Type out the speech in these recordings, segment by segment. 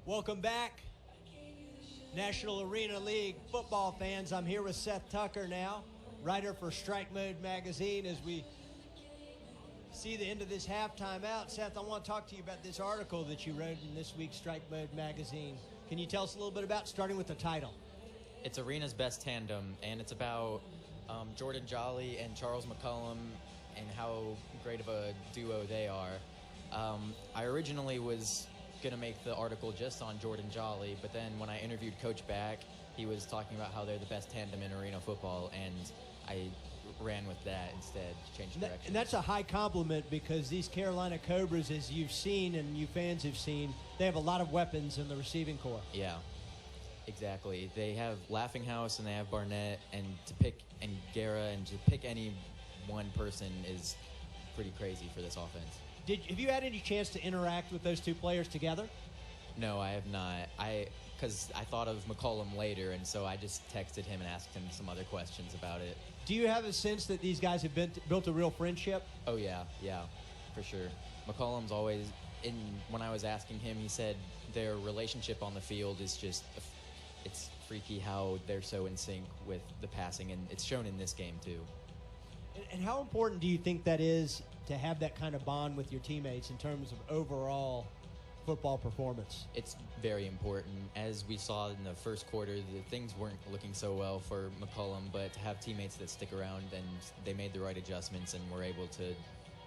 Welcome back, National Arena League football fans. I'm here with Seth Tucker now, writer for Strike Mode magazine. As we see the end of this halftime out, Seth, I want to talk to you about this article that you wrote in this week's Strike Mode magazine. Can you tell us a little bit about, starting with the title? It's Arena's Best Tandem, and it's about Jordan Jolly and Charles McCollum and how great of a duo they are. I originally was going to make the article just on Jordan Jolly, but then when I interviewed Coach Back, he was talking about how they're the best tandem in arena football, and I ran with that instead, changed direction. And that's a high compliment, because these Carolina Cobras, as you've seen and you fans have seen, they have a lot of weapons in the receiving corps. Yeah, exactly. They have Laughing House and they have Barnett, and to pick and Guerra, and to pick any one person is pretty crazy for this offense. Have you had any chance to interact with those two players together? No, I have not. Because I thought of McCollum later, and so I just texted him and asked him some other questions about it. Do you have a sense that these guys have built a real friendship? Oh, yeah, for sure. McCollum's always, when I was asking him, he said their relationship on the field is just, it's freaky how they're so in sync with the passing, and it's shown in this game too. And how important do you think that is to have that kind of bond with your teammates in terms of overall football performance? It's very important. As we saw in the first quarter, the things weren't looking so well for McCollum, but to have teammates that stick around, and they made the right adjustments and were able to,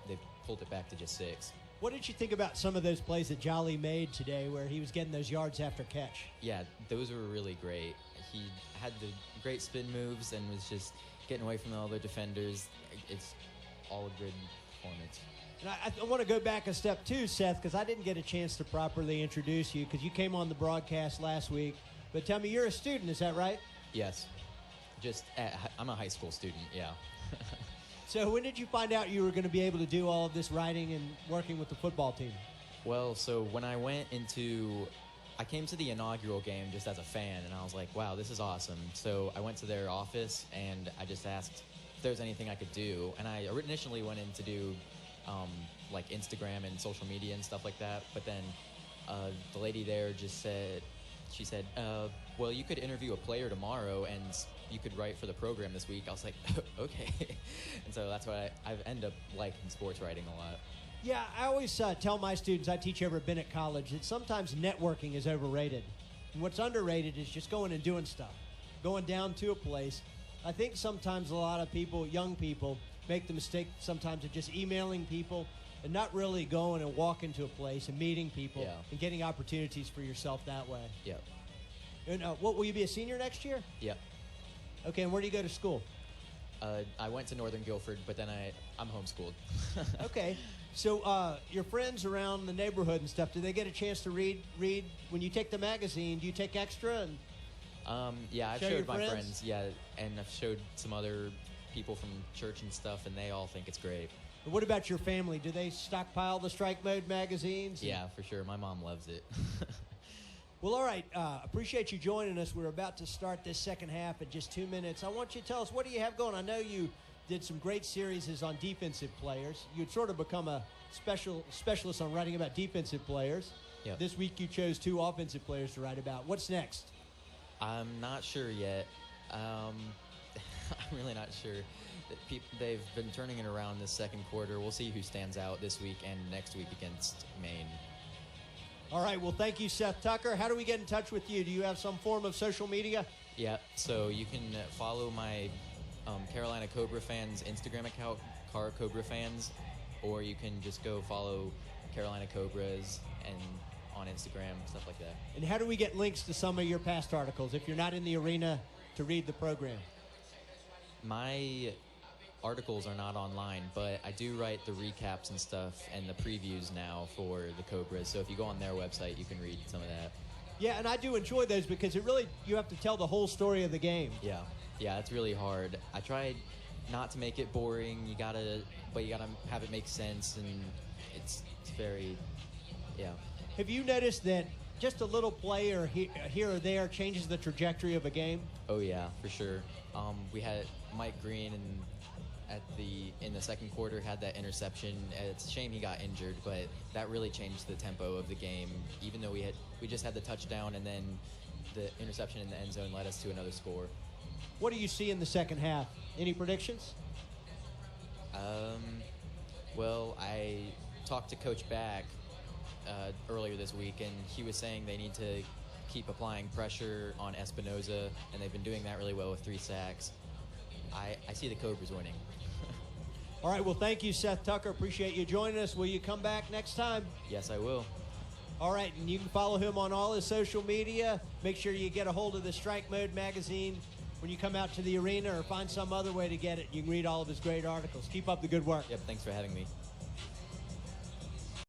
they pulled it back to just 6. What did you think about some of those plays that Jolly made today where he was getting those yards after catch? Yeah, those were really great. He had the great spin moves and was just getting away from all the defenders. It's all a good performance. And I want to go back a step too, Seth, because I didn't get a chance to properly introduce you, because you came on the broadcast last week. But tell me, you're a student, is that right? Yes. I'm a high school student, yeah. So when did you find out you were going to be able to do all of this writing and working with the football team? Well, so when I came to the inaugural game just as a fan, and I was like, wow, this is awesome. So I went to their office, and I just asked if there was anything I could do. And I initially went in to do like Instagram and social media and stuff like that. But then the lady there just said, well, you could interview a player tomorrow, and you could write for the program this week. I was like, okay. And so that's why I've ended up liking sports writing a lot. Yeah, I always tell my students, I teach over at Bennett College, that sometimes networking is overrated. And what's underrated is just going and doing stuff, going down to a place. I think sometimes a lot of people, young people, make the mistake sometimes of just emailing people and not really going and walking to a place and meeting people and getting opportunities for yourself that way. Yeah. And what, will you be a senior next year? Yeah. Okay, and where do you go to school? I went to Northern Guilford, but then I'm homeschooled. Okay. So your friends around the neighborhood and stuff, do they get a chance to read when you take the magazine? Do you take extra? And yeah, I've showed my friends, and I've showed some other people from church and stuff, and they all think it's great. And what about your family? Do they stockpile the Strike Mode magazines? Yeah, for sure. My mom loves it. Well, all right. Appreciate you joining us. We're about to start this second half in just 2 minutes. I want you to tell us, what do you have going? I know you did some great series on defensive players. You'd sort of become a specialist on writing about defensive players. Yep. This week you chose 2 offensive players to write about. What's next? I'm not sure yet. I'm really not sure. They've been turning it around this second quarter. We'll see who stands out this week and next week against Maine. All right. Well, thank you, Seth Tucker. How do we get in touch with you? Do you have some form of social media? Yeah. So you can follow my Carolina Cobra fans Instagram account, Car Cobra fans, or you can just go follow Carolina Cobras and on Instagram, stuff like that. And how do we get links to some of your past articles if you're not in the arena to read the program? My articles are not online, but I do write the recaps and stuff and the previews now for the Cobras. So if you go on their website, you can read some of that. Yeah, and I do enjoy those because you have to tell the whole story of the game. Yeah, it's really hard. I tried not to make it boring. But you gotta have it make sense, and it's very, yeah. Have you noticed that just a little play or here or there changes the trajectory of a game? Oh yeah, for sure. We had Mike Green in the second quarter, had that interception. It's a shame he got injured, but that really changed the tempo of the game. Even though we just had the touchdown, and then the interception in the end zone led us to another score. What do you see in the second half? Any predictions? Well, I talked to Coach Back earlier this week, and he was saying they need to keep applying pressure on Espinoza, and they've been doing that really well with 3 sacks. I see the Cobras winning. All right, well, thank you, Seth Tucker. Appreciate you joining us. Will you come back next time? Yes, I will. All right, and you can follow him on all his social media. Make sure you get a hold of the Strike Mode magazine when you come out to the arena, or find some other way to get it. You can read all of his great articles. Keep up the good work. Yep, thanks for having me.